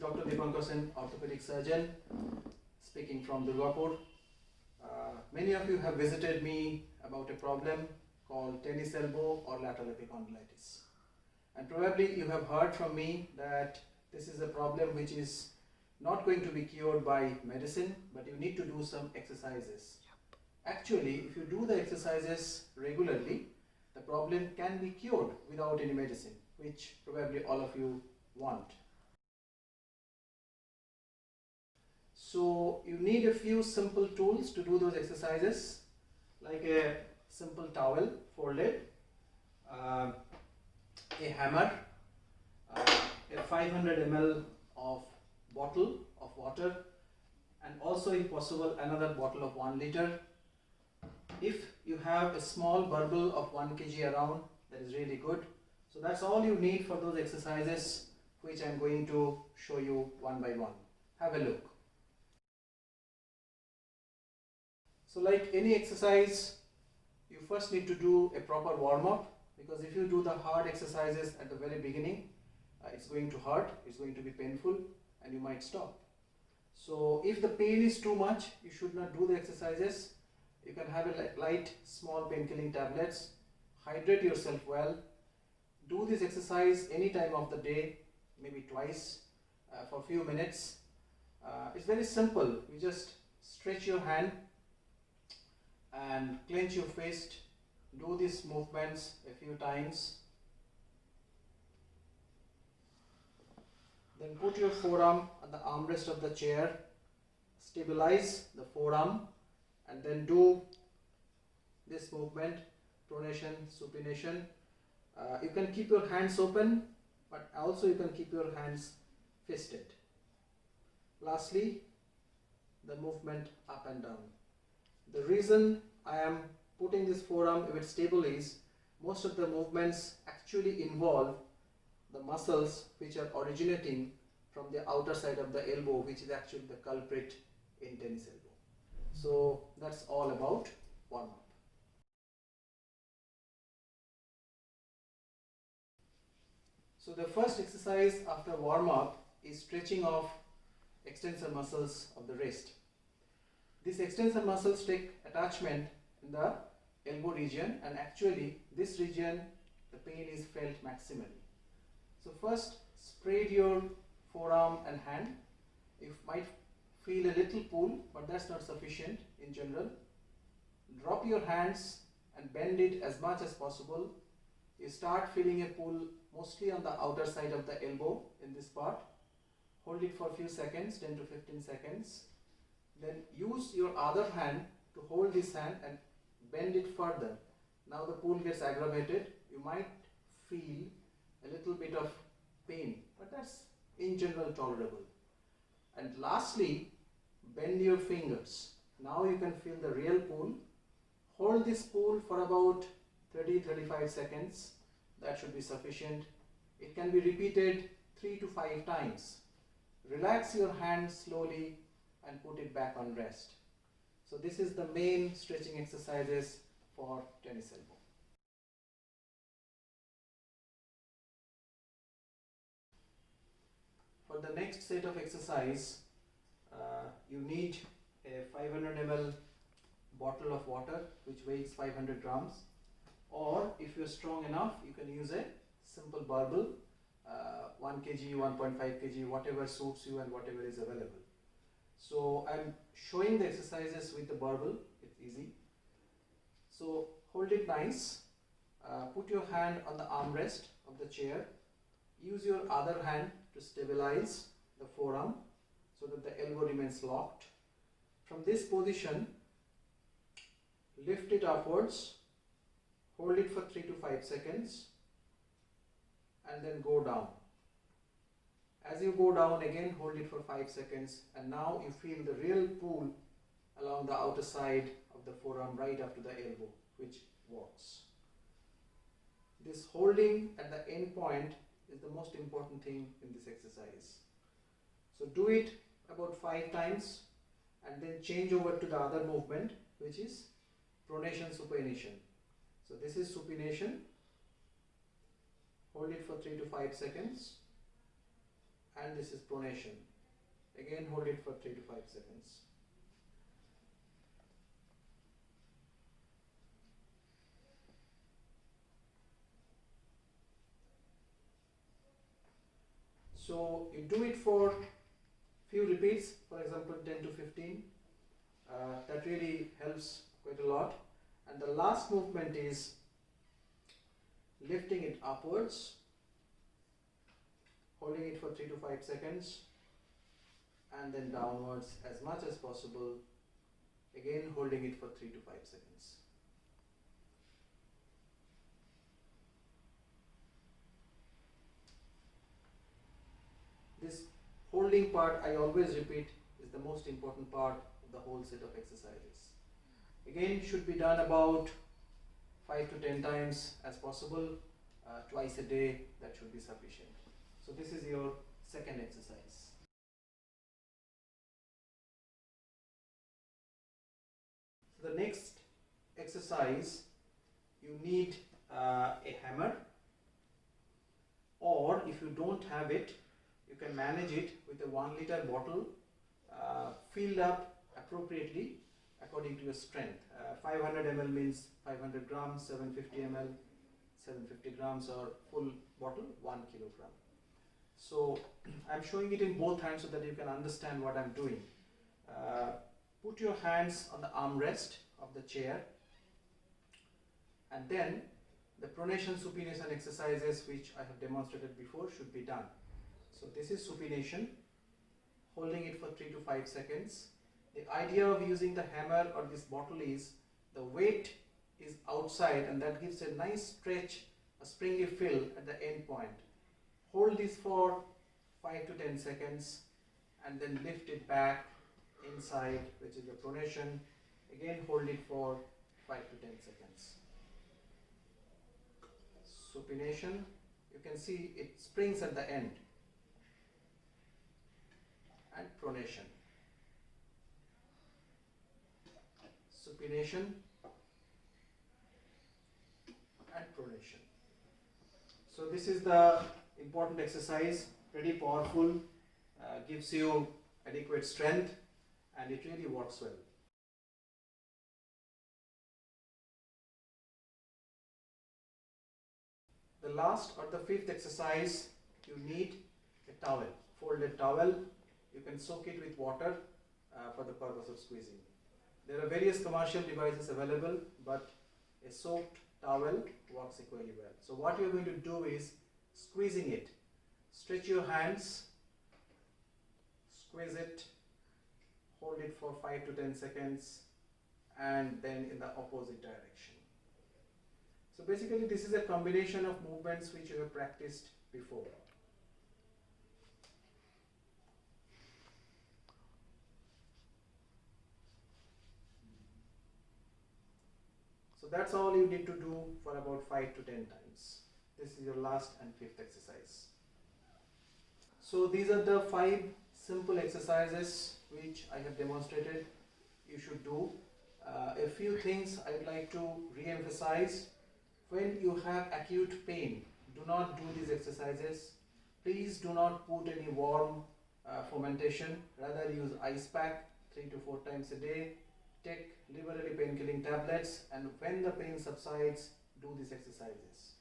Dr. Dipankar, orthopedic surgeon, speaking from Durgapur. Many of you have visited me about a problem called tennis elbow or lateral epicondylitis. And probably you have heard from me that this is a problem which is not going to be cured by medicine, but you need to do some exercises. Actually, if you do the exercises regularly, the problem can be cured without any medicine, which probably all of you want. So you need a few simple tools to do those exercises, like a simple towel folded, a hammer, a 500 ml of bottle of water, and also if possible another bottle of 1 liter. If you have a small burble of 1 kg around, that is really good. So that's all you need for those exercises, which I'm going to show you one by one. Have a look. So like any exercise, you first need to do a proper warm-up, because if you do the hard exercises at the very beginning, it's going to hurt, it's going to be painful, and you might stop. So if the pain is too much, you should not do the exercises. You can have a light small pain-killing tablets, hydrate yourself well, do this exercise any time of the day, maybe twice for a few minutes. It's very simple. You just stretch your hand and clench your fist, do these movements a few times, then put your forearm on the armrest of the chair, stabilize the forearm, and then do this movement, pronation, supination. You can keep your hands open, but also you can keep your hands fisted. Lastly, the movement up and down. The reason I am putting this forearm a bit stable is most of the movements actually involve the muscles which are originating from the outer side of the elbow, which is actually the culprit in tennis elbow. So that's all about warm-up. So the first exercise after warm-up is stretching of extensor muscles of the wrist. These extensor muscles take attachment in the elbow region, and actually this region the pain is felt maximally. So first spread your forearm and hand. You might feel a little pull, but that's not sufficient in general. Drop your hands and bend it as much as possible. You start feeling a pull mostly on the outer side of the elbow in this part. Hold it for a few seconds, 10 to 15 seconds. Then use your other hand to hold this hand and bend it further. Now the pull gets aggravated. You might feel a little bit of pain, but that's in general tolerable. And lastly, bend your fingers. Now you can feel the real pull. Hold this pull for about 30-35 seconds. That should be sufficient. It can be repeated 3 to 5 times. Relax your hand slowly and put it back on rest. So this is the main stretching exercises for tennis elbow. For the next set of exercise, you need a 500 ml bottle of water which weighs 500 grams, or if you're strong enough, you can use a simple barbell, 1 kg, 1.5 kg, whatever suits you and whatever is available. So I'm showing the exercises with the barbell. It's easy. So hold it nice, put your hand on the armrest of the chair, use your other hand to stabilize the forearm so that the elbow remains locked. From this position, lift it upwards, hold it for 3 to 5 seconds, and then go down. As you go down again, hold it for 5 seconds, and now you feel the real pull along the outer side of the forearm right up to the elbow, which works. This holding at the end point is the most important thing in this exercise. So do it about 5 times and then change over to the other movement, which is pronation supination. So this is supination. Hold it for 3 to 5 seconds and and this is pronation. Again, hold it for 3 to 5 seconds. So you do it for few repeats, for example 10 to 15. That really helps quite a lot. And the last movement is lifting it upwards, holding it for 3 to 5 seconds, and then downwards as much as possible, again holding it for 3 to 5 seconds. This holding part, I always repeat, is the most important part of the whole set of exercises. Again, should be done about 5 to 10 times as possible, twice a day. That should be sufficient. So this is your second exercise. So the next exercise, you need a hammer, or if you don't have it, you can manage it with a 1 liter bottle filled up appropriately according to your strength. 500 ml means 500 grams, 750 ml 750 grams, or full bottle 1 kilogram. So I'm showing it in both hands so that you can understand what I'm doing. Put your hands on the armrest of the chair, and then the pronation supination exercises which I have demonstrated before should be done. So this is supination, holding it for 3 to 5 seconds. The idea of using the hammer or this bottle is the weight is outside, and that gives a nice stretch, a springy fill at the end point. Hold this for 5 to 10 seconds and then lift it back inside, which is the pronation. Again, hold it for 5 to 10 seconds. Supination, you can see it springs at the end. And pronation. Supination and pronation. So this is the important exercise, pretty powerful, gives you adequate strength, and it really works well. The last or the fifth exercise, you need a towel, folded towel. You can soak it with water for the purpose of squeezing. There are various commercial devices available, but a soaked towel works equally well. So what you're going to do is squeezing it. Stretch your hands, squeeze it, hold it for 5 to 10 seconds, and then in the opposite direction. So basically this is a combination of movements which you have practiced before. So that's all you need to do for about 5 to 10 times. This is your last and fifth exercise. So these are the 5 simple exercises which I have demonstrated you should do. A few things I would like to re-emphasize. When you have acute pain, do not do these exercises. Please do not put any warm fomentation. Rather use ice pack 3 to 4 times a day. Take liberally pain-killing tablets, and when the pain subsides, do these exercises.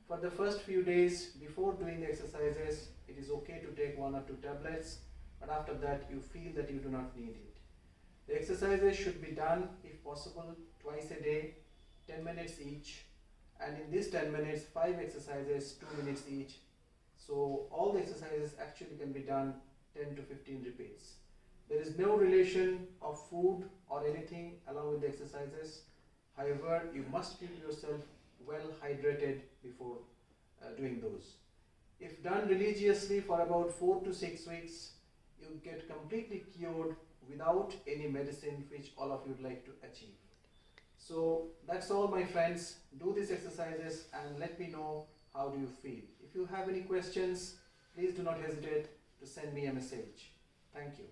For the first few days before doing the exercises, it is okay to take 1 or 2 tablets, but after that you feel that you do not need it. The exercises should be done, if possible, twice a day, 10 minutes each, and in these 10 minutes, 5 exercises, 2 minutes each. So all the exercises actually can be done 10 to 15 repeats. There is no relation of food or anything along with the exercises. However, you must keep yourself well hydrated before doing those. If done religiously for about 4 to 6 weeks, you get completely cured without any medicine, which all of you would like to achieve. So that's all, my friends. Do these exercises and let me know how do you feel. If you have any questions, please do not hesitate to send me a message. Thank you.